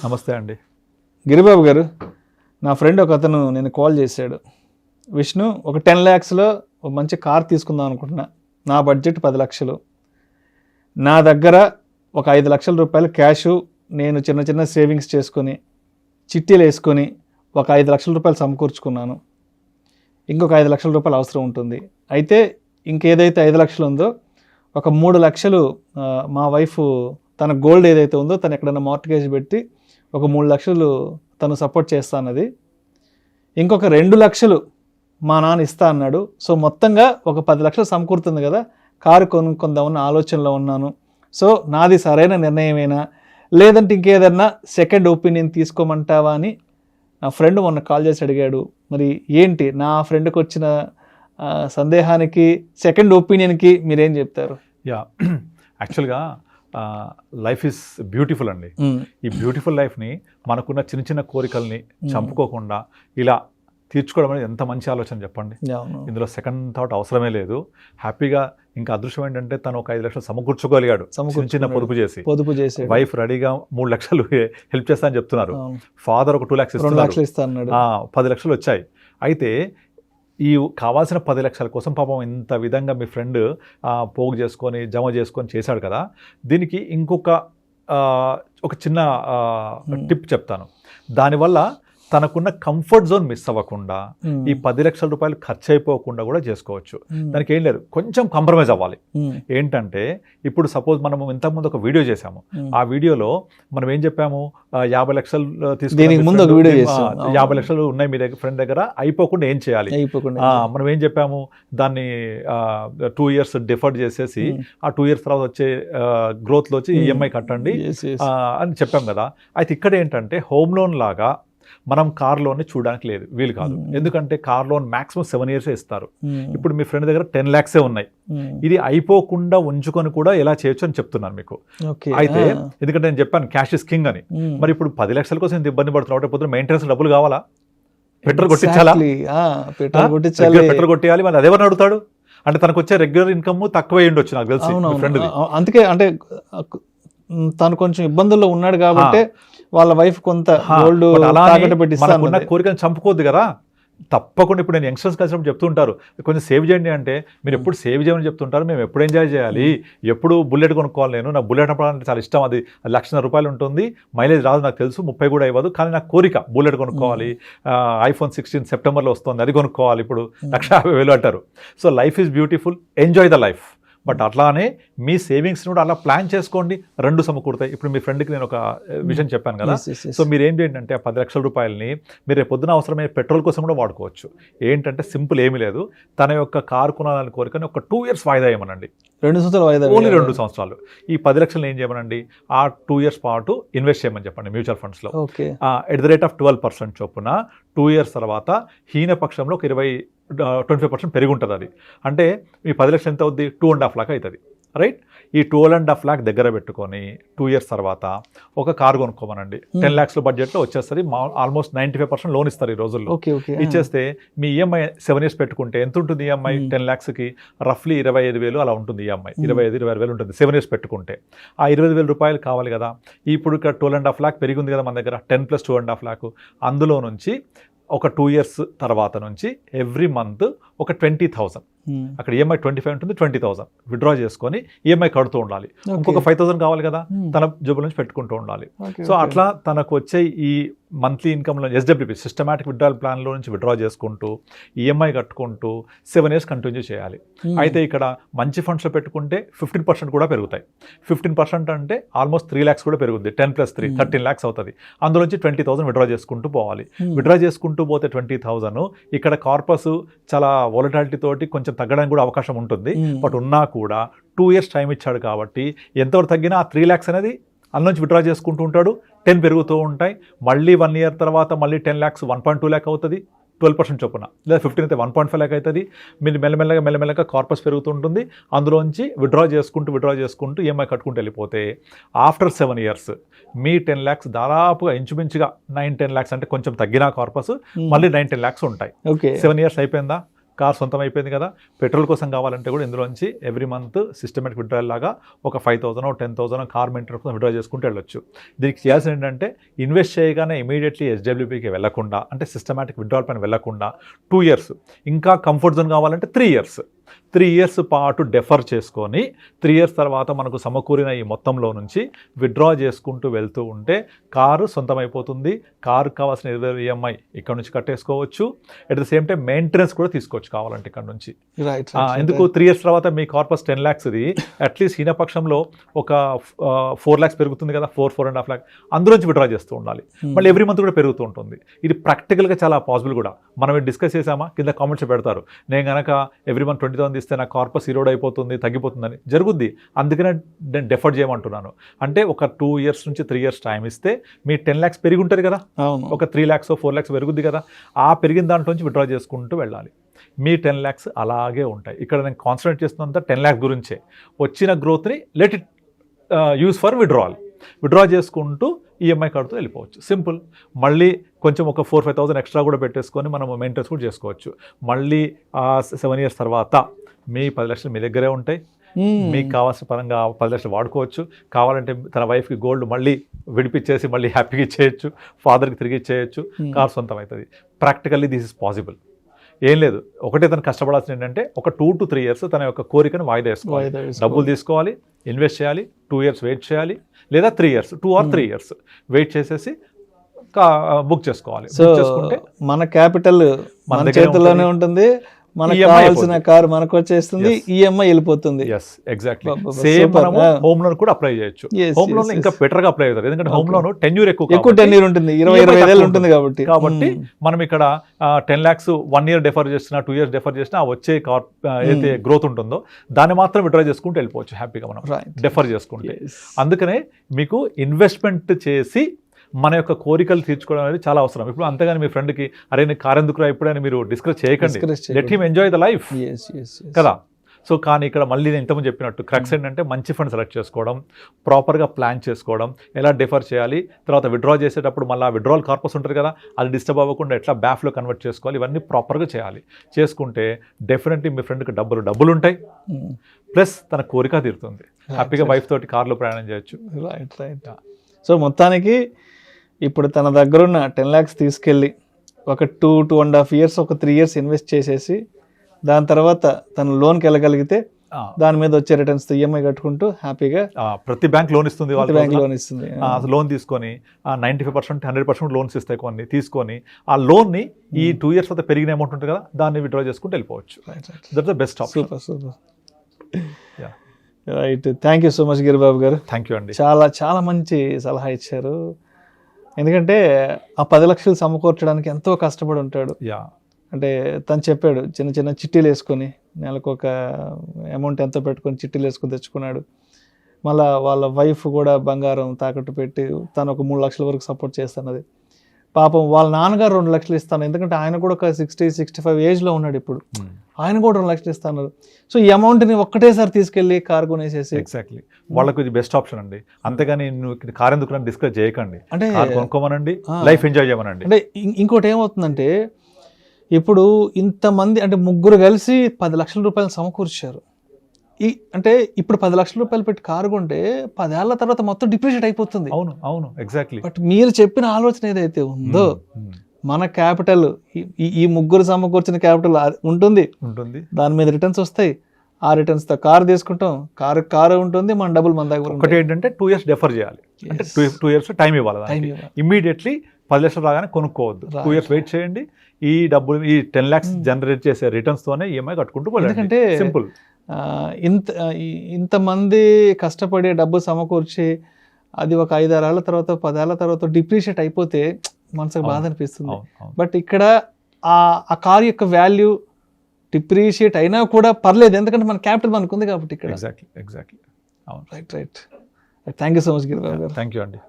నమస్తే అండి. గిరిబాబు గారు, నా ఫ్రెండ్ ఒక అతను నేను కాల్ చేశాడు. విష్ణు, ఒక 10 lakhsలో ఒక మంచి కార్ తీసుకుందాం అనుకుంటున్నా. నా బడ్జెట్ 10 లక్షలు. నా దగ్గర ఒక 5 లక్షల రూపాయలు క్యాషు, నేను చిన్న చిన్న సేవింగ్స్ చేసుకొని చిట్టీలు వేసుకొని ఒక 5 లక్షల రూపాయలు సమకూర్చుకున్నాను. ఇంకొక 5 లక్షల రూపాయలు అవసరం ఉంటుంది. అయితే ఇంకేదైతే 5 లక్షలు ఉందో ఒక 3 లక్షలు మా వైఫ్ తన గోల్డ్ ఏదైతే ఉందో తను ఎక్కడైనా మార్ట్గేజ్ పెట్టి ఒక 3 లక్షలు తను సపోర్ట్ చేస్తా అన్నది. ఇంకొక 2 లక్షలు మా నాన్న ఇస్తా అన్నాడు. సో మొత్తంగా ఒక 10 లక్షలు సమకూరుతుంది కదా, కారు కొనుక్కుందామన్న ఆలోచనలో ఉన్నాను. సో నాది సరైన నిర్ణయమేనా, లేదంటే ఇంకేదన్నా సెకండ్ ఒపీనియన్ తీసుకోమంటావా అని నా ఫ్రెండ్ మొన్న కాల్ చేసి అడిగాడు. మరి ఏంటి నా ఫ్రెండ్కి వచ్చిన సందేహానికి, సెకండ్ ఒపీనియన్కి మీరేం చెప్తారు? యాక్చువల్గా లైఫ్ ఈజ్ బ్యూటిఫుల్ అండి. ఈ బ్యూటిఫుల్ లైఫ్ని మనకున్న చిన్న చిన్న కోరికల్ని చంపుకోకుండా ఇలా తీర్చుకోవడం అనేది ఎంత మంచి ఆలోచన చెప్పండి. ఇందులో సెకండ్ థాట్ అవసరమే లేదు. హ్యాపీగా ఇంకా అదృష్టం ఏంటంటే తను ఒక 5 లక్షలు సమకూర్చుకోగలిగాడు చిన్న పొదుపు చేసి. వైఫ్ రెడీగా 3 లక్షలు హెల్ప్ చేస్తా అని చెప్తున్నారు. ఫాదర్ ఒక 2 lakhs ఇస్తున్నారు. 10 లక్షలు వచ్చాయి. అయితే ఈ కావాల్సిన 10 లక్షల కోసం పాపం ఇంత విధంగా మీ ఫ్రెండ్ పోగు చేసుకొని జమ చేసుకొని చేశాడు కదా. దీనికి ఇంకొక ఒక చిన్న టిప్ చెప్తాను. దానివల్ల తనకున్న కంఫర్ట్ జోన్ మిస్ అవ్వకుండా ఈ 10 లక్షల రూపాయలు ఖర్చు అయిపోకుండా కూడా చేసుకోవచ్చు. దానికి ఏం లేదు, కొంచెం కాంప్రమైజ్ అవ్వాలి. ఏంటంటే ఇప్పుడు సపోజ్ మనం ఇంతకుముందు ఒక వీడియో చేసాము. ఆ వీడియోలో మనం ఏం చెప్పాము, 50 లక్షలు తీసుకుని 50 లక్షలు ఉన్నాయి మీ దగ్గర ఫ్రెండ్ దగ్గర, అయిపోకుండా ఏం చేయాలి. మనం ఏం చెప్పాము, దాన్ని 2 years డిఫర్డ్ చేసేసి ఆ 2 years తర్వాత వచ్చే గ్రోత్లో వచ్చి ఈఎంఐ కట్టండి అని చెప్పాం కదా. అయితే ఇక్కడ ఏంటంటే హోమ్ లోన్ లాగా మనం కార్ లోన్ని చూడడానికి లేదు, వీలు కాదు. ఎందుకంటే కార్ లోన్ మాక్సిమం 7 years ఇస్తారు. ఇప్పుడు మీ ఫ్రెండ్ దగ్గర 10 lakhs ఉన్నాయి. ఇది అయిపోకుండా ఉంచుకొని కూడా ఎలా చేయొచ్చు అని చెప్తున్నాను మీకు. అయితే ఎందుకంటే నేను చెప్పాను క్యాష్ ఇస్ కింగ్ అని. మరి ఇప్పుడు 10 లక్షల కోసం ఇంత ఇబ్బంది పడుతున్నావు, పొద్దున మెయింటెనెన్స్ డబ్బులు కావాలా, పెట్రోల్ కొట్టించాలా, పెట్రోల్ కొట్టియాలి, మరి అదేమని అడుగుతాడు. అంటే తనకు వచ్చే రెగ్యులర్ ఇన్కమ్ తక్కువ ఉండొచ్చు నాకు తెలిసి ఫ్రెండ్. అందుకే అంటే తను కొంచెం ఇబ్బందుల్లో ఉన్నాడు కాబట్టి వాళ్ళ వైఫ్ కొంత గోల్డ్ మనకున్న కోరికను చంపుకోవద్దు కదా. తప్పకుండా ఇప్పుడు నేను యంగ్స్టర్స్ కలిసినప్పుడు చెప్తుంటారు కొంచెం సేవ్ చేయండి అంటే, మీరు ఎప్పుడు సేవ్ చేయమని చెప్తుంటారు, మేము ఎప్పుడు ఎంజాయ్ చేయాలి, ఎప్పుడు బుల్లెట్ కొనుక్కోవాలి. నా బుల్లెట్ అంటే చాలా ఇష్టం, అది 1,00,000 రూపాయలు ఉంటుంది, మైలేజ్ రాదు నాకు తెలుసు, 30 కూడా ఇవ్వదు, కానీ నాకు కోరిక బుల్లెట్ కొనుక్కోవాలి. iPhone 16 సెప్టెంబర్లో వస్తుంది, అది కొనుక్కోవాలి, ఇప్పుడు 1,50,000 అంటారు. So life is beautiful, enjoy the life. But అట్లానే మీ సేవింగ్స్ని కూడా అలా ప్లాన్ చేసుకోండి, 2 సమకూడతాయి. ఇప్పుడు మీ ఫ్రెండ్కి నేను ఒక విషయం చెప్పాను కదా. సో మీరు ఏంటి ఏంటంటే ఆ 10 లక్షల రూపాయలని మీరు రేపు పొద్దున అవసరమైన పెట్రోల్ కోసం కూడా వాడుకోవచ్చు. ఏంటంటే సింపుల్, ఏమీ లేదు, తన యొక్క కారు కొనాలని కోరికని ఒక 2 years వాయిదా ఇవ్వమనండి. 2 సంవత్సరాలు వాయిదా, ఓన్లీ 2 సంవత్సరాలు. ఈ 10 లక్షలు ఏం చేయమనండి, ఆ 2 years పాటు ఇన్వెస్ట్ చేయమని చెప్పండి మ్యూచువల్ ఫండ్స్లో. ఎట్ ద రేట్ ఆఫ్ 12% చొప్పున 2 years తర్వాత హీనపక్షంలో ఒక 25% పెరిగి ఉంటుంది. అది అంటే మీ 10 లక్షలు ఎంత అవుద్ది, 2.5 lakh అవుతుంది, రైట్. ఈ 2.5 lakh దగ్గర పెట్టుకొని 2 years తర్వాత ఒక కారు కొనుక్కోమనండి. 10 lakhs బడ్జెట్లో వచ్చేస్తుంది. ఆల్మోస్ట్ 95% లోన్ ఇస్తారు ఈ రోజుల్లో. ఇచ్చేస్తే మీ ఈఎంఐ 7 years పెట్టుకుంటే ఎంత ఉంటుంది ఈఎంఐ, 10 lakhsకి రఫ్లీ 25,000 అలా ఉంటుంది ఈఎంఐ. 25,000 ఉంటుంది 7 years పెట్టుకుంటే. ఆ 25,000 రూపాయలు కావాలి కదా. ఇప్పుడు ఇక్కడ 2.5 lakh పెరిగి ఉంది కదా మన దగ్గర, 10 + 2.5 lakh. అందులో నుంచి ఒక 2 years తర్వాత నుంచి ఎవ్రీ మంత్ ఒక 20,000, అక్కడ ఈఎంఐ 25 ఉంటుంది, 20,000 విత్డ్రా చేసుకొని ఈఎంఐ కడుతూ ఉండాలి. ఇంకొక 5,000 కావాలి కదా, తన జబ్బుల నుంచి పెట్టుకుంటూ ఉండాలి. సో అట్లా తనకు వచ్చే ఈ మంత్లీ ఇన్కమ్లో SWP సిస్టమాటిక్ విత్డ్రాల్ ప్లాన్లో నుంచి విత్డ్రా చేసుకుంటూ ఈఎంఐ కట్టుకుంటూ 7 years కంటిన్యూ చేయాలి. అయితే ఇక్కడ మంచి ఫండ్స్లో పెట్టుకుంటే 15% కూడా పెరుగుతాయి. 15% అంటే ఆల్మోస్ట్ 3 lakhs కూడా పెరుగుతుంది. 10 + 3 13 lakhs అవుతుంది. అందులోంచి 20,000 విత్డ్రా చేసుకుంటూ పోవాలి. విత్డ్రా చేసుకుంటూ పోతే 20,000 ఇక్కడ కార్పస్ చాలా వాలటాలిటీ తోటి కొంచెం తగ్గడానికి కూడా అవకాశం ఉంటుంది. బట్ ఉన్నా కూడా 2 years టైం ఇచ్చాడు కాబట్టి ఎంతవరకు తగ్గినా ఆ 3 lakhs అనేది అందులోంచి విత్డ్రా చేసుకుంటూ ఉంటాడు. 10 పెరుగుతూ ఉంటాయి. మళ్ళీ 1 year తర్వాత మళ్ళీ 10 lakhs 1.2 lakh అవుతుంది 12% చొప్పున, లేదా 15 అయితే 1.5 lakh అవుతుంది. మీరు మెల్లమెల్లగా కార్పస్ పెరుగుతూ ఉంటుంది. అందులోంచి విత్డ్రా చేసుకుంటూ ఈఎంఐ కట్టుకుంటూ వెళ్ళిపోతే ఆఫ్టర్ 7 years మీ 10 lakhs దాదాపుగా ఇంచుమించుగా 9-10 lakhs, అంటే కొంచెం తగ్గిన కార్పస్ మళ్ళీ 9-10 lakhs ఉంటాయి. 7 years అయిపోయిందా, కార్ సొంతం అయిపోయింది కదా, పెట్రోల్ కోసం కావాలంటే కూడా ఇందులోంచి ఎవ్రీ మంత్ సిస్టమేటిక్ విత్డ్రాయల్ లాగా ఒక 5,000 10,000 కార్ మెయింటెనెన్స్ కోసం విత్డ్రా చేసుకుంటూ వెళ్ళొచ్చు. దీనికి చేయాల్సింది ఏంటంటే ఇన్వెస్ట్ చేయగానే ఇమీడియట్లీ SWPకి వెళ్లకుండా, అంటే సిస్టమేటిక్ విత్డ్రాల్ పైన వెళ్లకుండా 2 years, ఇంకా కంఫర్ట్ జోన్ కావాలంటే 3 years పాటు డెఫర్ చేసుకొని 3 years తర్వాత మనకు సమకూరిన ఈ మొత్తంలో నుంచి విత్డ్రా చేసుకుంటూ వెళ్తూ ఉంటే కారు సొంతమైపోతుంది. కారు కావాల్సిన EMI ఇక్కడ నుంచి కట్టేసుకోవచ్చు. At the same time maintenance కూడా తీసుకోవచ్చు కావాలంటే ఇక్కడ నుంచి. ఎందుకు 3 years తర్వాత మీ కార్పస్ 10 lakhs ఇది అట్లీస్ట్ హీనపక్షంలో ఒక 4 lakhs పెరుగుతుంది కదా, 4.5 lakh అందులోంచి విత్డ్రా చేస్తూ ఉండాలి. మళ్ళీ ఎవ్రీ మంత్ కూడా పెరుగుతూ ఉంటుంది. ఇది ప్రాక్టికల్గా చాలా పాసిబుల్ కూడా. మనం డిస్కస్ చేసామా, కింద కామెంట్స్ పెడతారు, నేను కనుక ఎవ్రీ మంత్ 20,000 ఇస్తే నా కార్పస్ ఈరోడ్ అయిపోతుంది, తగ్గిపోతుందని. జరుగుద్ది. అందుకనే నేను డెఫర్ చేయమంటున్నాను. అంటే ఒక 2 years నుంచి 3 years టైం ఇస్తే మీ 10 lakhs పెరిగి ఉంటుంది కదా, ఒక 3 lakhs 4 lakhs పెరుగుద్ది కదా, ఆ పెరిగిన దాంట్లో నుంచి విత్డ్రా చేసుకుంటూ వెళ్ళాలి. మీ 10 lakhs అలాగే ఉంటాయి. ఇక్కడ నేను కాన్సన్ట్రేట్ చేస్తున్నంత 10 lakhs గురించే. వచ్చిన గ్రోత్ని let it use for withdraw చేసుకుంటూ EMI కడుతూ వెళ్ళిపోవచ్చు. సింపుల్. మళ్ళీ కొంచెం ఒక 4-5,000 ఎక్స్ట్రా కూడా పెట్టేసుకొని మనం మెయింటెనెన్స్ కూడా చేసుకోవచ్చు. మళ్ళీ 7 years తర్వాత మీ 10 lakhs మీ దగ్గరే ఉంటాయి. మీకు కావాల్సిన పరంగా 10 lakhs వాడుకోవచ్చు. కావాలంటే తన వైఫ్కి గోల్డ్ మళ్ళీ విడిపించేసి మళ్ళీ హ్యాపీగా ఇచ్చేయచ్చు, ఫాదర్కి తిరిగి ఇచ్చేయచ్చు, కార్ సొంతం అవుతుంది. Practically this is possible. ఏం లేదు, ఒకటే తను కష్టపడాల్సింది ఏంటంటే ఒక 2 to 3 years తన యొక్క కోరికను వాయిదా వేసుకోవాలి. డబ్బులు తీసుకోవాలి, ఇన్వెస్ట్ చేయాలి, 2 years వెయిట్ చేయాలి, లేదా 3 years 2 or 3 years వెయిట్ చేసేసి బుక్ చేసుకోవాలి. చేసుకుంటే మన క్యాపిటల్ మన చేతుల్లోనే ఉంటుంది, మనకు కావాల్సిన కార్ మనకు వచ్చేస్తుంది, EMI వెళ్ళిపోతుంది. ఎగ్జాక్ట్లీ సేమ్ మనము హోమ్ లోన్ కూడా అప్లై చేయొచ్చు. హోమ్ లోన్ ఇంకా బెటర్ గా అప్లై అవుతారు, ఎందుకంటే హోమ్ లోన్ టెన్యూర్ ఎక్కువ టెన్యూర్ ఉంటుంది, 20-25 ఏళ్ళు ఉంటుంది కాబట్టి మనం ఇక్కడ 10 lakhs 1 year డెఫర్ చేసినా 2 years డెఫర్ చేసినా వచ్చే కార్ ఏదైతే గ్రోత్ ఉంటుందో దాన్ని మాత్రం విత్డ్రా చేసుకుంటూ వెళ్ళిపోవచ్చు హ్యాపీగా మనం డెఫర్ చేసుకుంటే. అందుకనే మీకు ఇన్వెస్ట్మెంట్ చేసి మన యొక్క కోరికలు తీర్చుకోవడం అనేది చాలా అవసరం. ఇప్పుడు అంతేగాని మీ ఫ్రెండ్కి అరే నీ కార్ ఎందుకురా ఇప్పుడని మీరు డిస్కస్ చేయకండి. Let him enjoy the life కదా. సో కానీ ఇక్కడ మళ్ళీ నేను ఇంతకుముందు చెప్పినట్టు క్రక్స్ ఏంటంటే మంచి ఫండ్ సెలెక్ట్ చేసుకోవడం, ప్రాపర్గా ప్లాన్ చేసుకోవడం, ఎలా డిఫర్ చేయాలి, తర్వాత విత్డ్రా చేసేటప్పుడు మళ్ళీ విత్డ్రాల్ కార్పస్ ఉంటుంది కదా, అది డిస్టర్బ్ అవ్వకుండా ఎట్లా బ్యాఫ్లో కన్వర్ట్ చేసుకోవాలి, ఇవన్నీ ప్రాపర్గా చేయాలి. చేసుకుంటే డెఫినెట్లీ మీ ఫ్రెండ్కి డబ్బులు ఉంటాయి, ప్లస్ తన కోరిక తీరుతుంది. హ్యాపీగా వైఫ్ తోటి కార్లో ప్రయాణం చేయొచ్చు. రైట్. సో మొత్తానికి ఇప్పుడు తన దగ్గరున్న 10 lakhs తీసుకెళ్ళి ఒక 2.5 years ఒక 3 years ఇన్వెస్ట్ చేసేసి దాని తర్వాత తను లోన్కి వెళ్ళగలిగితే దాని మీద వచ్చే రిటర్న్స్ EMI కట్టుకుంటూ హ్యాపీగా ప్రతి బ్యాంక్ లోన్ ఇస్తుంది, లోన్ ఇస్తుంది. లోన్ తీసుకొని 95% 100% లోన్స్ ఇస్తాయి కొన్ని, తీసుకొని ఆ లోన్ని ఈ 2 years తర్వాత పెరిగిన అమౌంట్ ఉంటుంది కదా దాన్ని విత్డ్రా చేసుకుంటూ వెళ్ళిపోవచ్చు. That's the best option. Super. Right. Thank you so much Giribabu garu. Thank you అండి. చాలా మంచి సలహా ఇచ్చారు. ఎందుకంటే ఆ 10 lakhs సమకూర్చడానికి ఎంతో కష్టపడి ఉంటాడు. అంటే తను చెప్పాడు చిన్న చిన్న చిట్టీలు వేసుకొని నెలకు ఒక అమౌంట్ ఎంతో పెట్టుకొని చిట్టీలు వేసుకొని తెచ్చుకున్నాడు. మళ్ళీ వాళ్ళ వైఫ్ కూడా బంగారం తాకట్టు పెట్టి తను ఒక 3 lakhs వరకు సపోర్ట్ చేస్తున్నది. పాపం వాళ్ళ నాన్నగారు 2 lakhs ఇస్తాను, ఎందుకంటే ఆయన కూడా ఒక 60-65 ఏజ్లో ఉన్నాడు ఇప్పుడు, ఆయన కూడా 2 lakhs ఇస్తాను. సో ఈ అమౌంట్ని ఒక్కటేసారి తీసుకెళ్ళి కార్ కొనేసేసి ఎగ్జాక్ట్లీ వాళ్ళకు ఇది బెస్ట్ ఆప్షన్ అండి. అంతేగాని నువ్వు కార్ ఎందుకు డిస్కస్ చేయకండి, అంటే కొనుక్కోమనండి, లైఫ్ ఎంజాయ్ చేయమనండి. అంటే ఇంకోటి ఏమవుతుందంటే ఇప్పుడు ఇంతమంది అంటే 3 కలిసి 10 లక్షల రూపాయలు సమకూర్చారు. అంటే ఇప్పుడు 10 లక్షల రూపాయలు పెట్టి కారు కొంటే 10 ఏళ్ల తర్వాత మొత్తం డిప్రిషియేట్ అయిపోతుంది. అవును ఎగ్జాక్ట్లీ. బట్ మీరు చెప్పిన ఆలోచన ఏదైతే ఉందో మన క్యాపిటల్ ఈ 3 సమకూర్చిన క్యాపిటల్ ఉంటుంది, దాని మీద రిటర్న్స్ వస్తాయి. ఆ రిటర్న్స్ తో కారు తీసుకుంటాం, కారు ఉంటుంది, మన డబ్బులు మన దగ్గర. ఒకటి ఏంటంటే 2 years డెఫర్ చేయాలి, అంటే 2 years టైం ఇవ్వాలి. ఇమ్మీడియట్లీ 10 లక్షలు రాగానే కొనుక్కోవద్దు, 2 years వెయిట్ చేయండి. ఈ డబ్బులు ఈ 10 lakhs జనరేట్ చేసే రిటర్న్స్ తోనే EMI కట్టుకుంటూ పోవాలి. ఎందుకంటే సింపుల్. ఇంతమంది కష్టపడి డబ్బు సమకూర్చి అది ఒక 5-6 ఏళ్ల తర్వాత 10 ఏళ్ల తర్వాత డిప్రిషియేట్ అయిపోతే మనసుకు బాధ అనిపిస్తుంది. బట్ ఇక్కడ ఆ కార్ యొక్క వాల్యూ డిప్రిషియేట్ అయినా కూడా పర్లేదు, ఎందుకంటే మన క్యాపిటల్ మనకు ఉంది కాబట్టి ఇక్కడ. Exactly. Right. Thank you so much Giribabu garu. Thank you అండి.